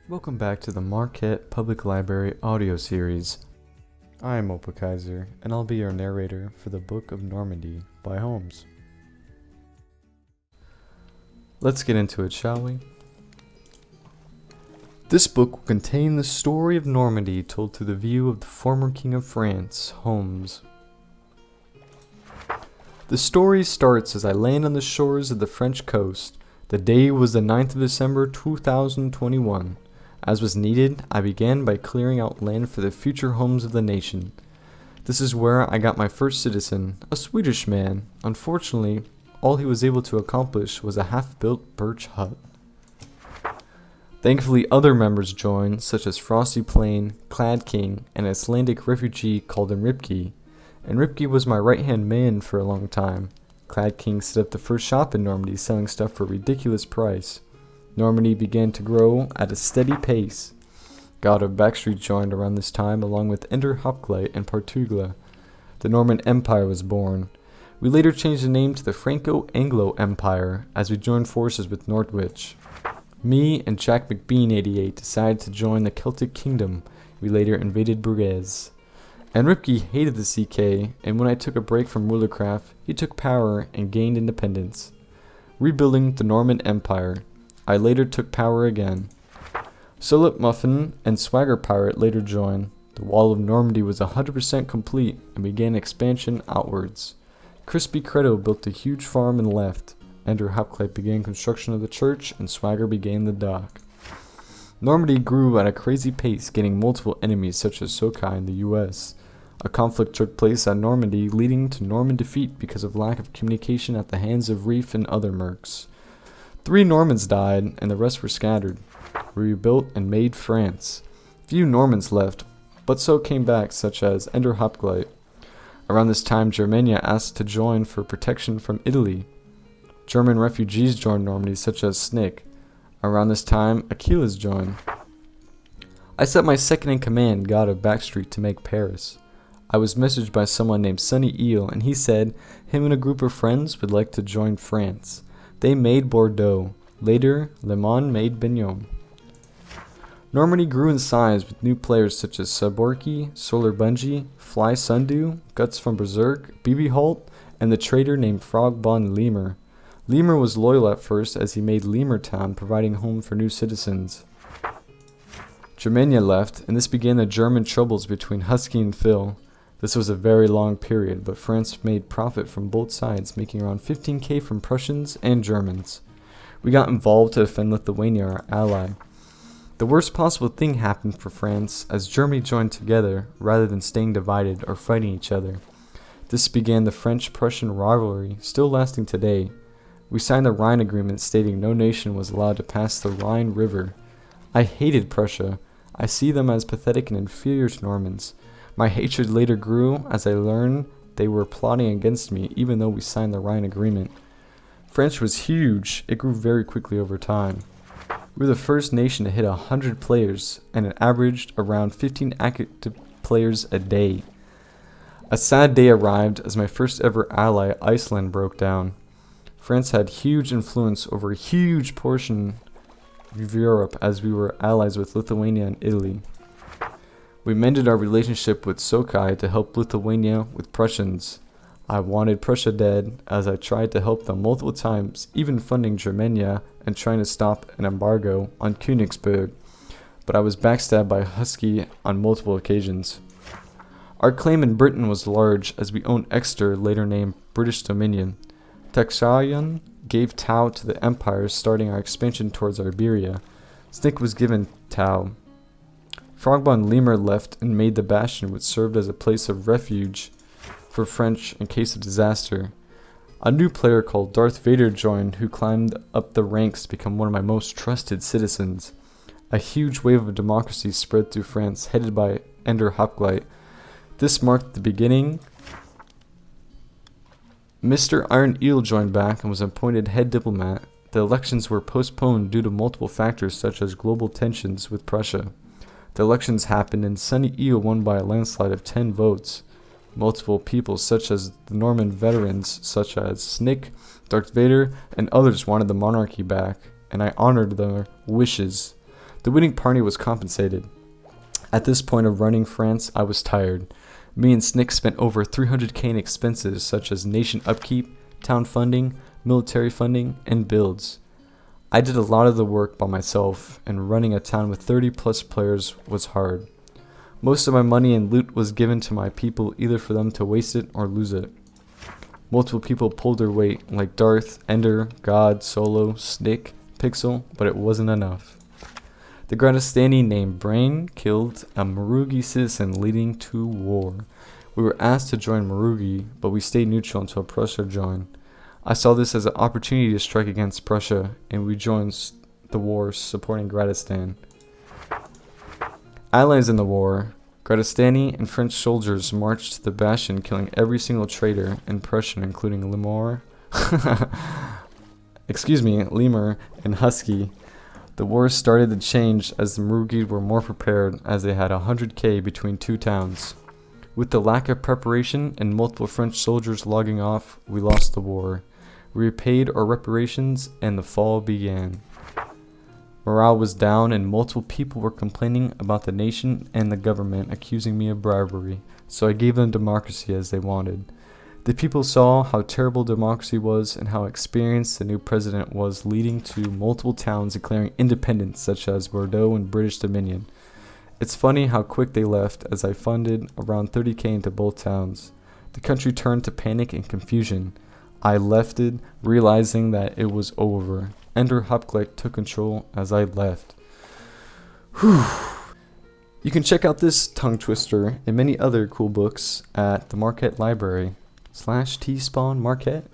Welcome back to the Marquette Public Library audio series. I am OpaKaiser, and I'll be your narrator for the Book of Normandy by Holmes. Let's get into it, shall we? This book will contain the story of Normandy told through the view of the former King of France, Homez. The story starts as I land on the shores of the French coast. The day was the 9th of December 2021. As was needed, I began by clearing out land for the future homes of the nation. This is where I got my first citizen, a Swedish man. Unfortunately, all he was able to accomplish was a half-built birch hut. Thankfully, other members joined, such as Frosty Plain, Clad King, and an Icelandic refugee called Ripke. And Ripke was my right-hand man for a long time. Clad King set up the first shop in Normandy, selling stuff for a ridiculous price. Normandy began to grow at a steady pace. God of Backstreet joined around this time, along with Ender Hoplite and Portugla. The Norman Empire was born. We later changed the name to the Franco-Anglo Empire, as we joined forces with Nordwich. Me and Jack McBean88 decided to join the Celtic Kingdom. We later invaded Bruges. And Ripke hated the CK, and when I took a break from RulerCraft, he took power and gained independence. Rebuilding the Norman Empire. I later took power again. Solid Muffin and Swagger Pirate later joined. The wall of Normandy was 100% complete and began expansion outwards. Crispy Credo built a huge farm and left. Ender Hoplite began construction of the church, and Swagger began the dock. Normandy grew at a crazy pace, gaining multiple enemies such as Sokai in the US. A conflict took place at Normandy, leading to Norman defeat because of lack of communication at the hands of Reef and other mercs. 3 Normans died, and the rest were scattered. We rebuilt and made France. Few Normans left, but so came back, such as Ender Hoplite. Around this time, Germania asked to join for protection from Italy. German refugees joined Normandy, such as Snick. Around this time, Achilles joined. I set my second-in-command, God of Backstreet, to make Paris. I was messaged by someone named Sunny Eel, and he said him and a group of friends would like to join France. They made Bordeaux. Later, Le Mans made Bignon. Normandy grew in size with new players such as Saborki, Solar Bungie, Fly Sundew, Guts from Berserk, BB Holt, and the trader named Frogbon Lemur. Lemur was loyal at first as he made Lemur Town, providing home for new citizens. Germania left, and this began the German troubles between Husky and Phil. This was a very long period, but France made profit from both sides, making around 15k from Prussians and Germans. We got involved to defend Lithuania, our ally. The worst possible thing happened for France as Germany joined together rather than staying divided or fighting each other. This began the French-Prussian rivalry, still lasting today. We signed the Rhine Agreement stating no nation was allowed to pass the Rhine River. I hated Prussia. I see them as pathetic and inferior to Normans. My hatred later grew as I learned they were plotting against me even though we signed the Rhine Agreement. France was huge. It grew very quickly over time. We were the first nation to hit 100 players, and it averaged around 15 active players a day. A sad day arrived as my first ever ally, Iceland, broke down. France had huge influence over a huge portion of Europe as we were allies with Lithuania and Italy. We mended our relationship with Sokai to help Lithuania with Prussians. I wanted Prussia dead as I tried to help them multiple times, even funding Germania and trying to stop an embargo on Königsberg, but I was backstabbed by Husky on multiple occasions. Our claim in Britain was large as we owned Exeter, later named British Dominion. Taxarian gave Tau to the Empire, starting our expansion towards Iberia. Snick was given Tau. Frogbon Lemur left and made the Bastion, which served as a place of refuge for French in case of disaster. A new player called Darth Vader joined, who climbed up the ranks to become one of my most trusted citizens. A huge wave of democracy spread through France, headed by Ender Hoplite. This marked the beginning. Mr. Iron Eel joined back and was appointed head diplomat. The elections were postponed due to multiple factors such as global tensions with Prussia. The elections happened and Sunny Eel won by a landslide of 10 votes. Multiple people such as the Norman veterans such as Snick, Darth Vader, and others wanted the monarchy back, and I honored their wishes. The winning party was compensated. At this point of running France, I was tired. Me and Snick spent over 300k in expenses such as nation upkeep, town funding, military funding, and builds. I did a lot of the work by myself, and running a town with 30 plus players was hard. Most of my money and loot was given to my people either for them to waste it or lose it. Multiple people pulled their weight, like Darth, Ender, God, Solo, Snick, Pixel, but it wasn't enough. The Gradistani named Brain killed a Marugi citizen, leading to war. We were asked to join Marugi, but we stayed neutral until Prussia joined. I saw this as an opportunity to strike against Prussia, and we joined the war supporting Gradistan. Allies in the war, Gradistani and French soldiers marched to the bastion, killing every single traitor in Prussian, including Lemur and Husky. The war started to change as the Marugi were more prepared, as they had 100k between two towns. With the lack of preparation and multiple French soldiers logging off, we lost the war. We repaid our reparations and the fall began. Morale was down and multiple people were complaining about the nation and the government, accusing me of bribery, so I gave them democracy as they wanted. The people saw how terrible democracy was and how experienced the new president was, leading to multiple towns declaring independence such as Bordeaux and British Dominion. It's funny how quick they left, as I funded around 30k into both towns. The country turned to panic and confusion. I left it, realizing that it was over. Ender Hopklick took control as I left. Whew. You can check out this tongue twister and many other cool books at the Marquette Library /T-Spawn Marquette.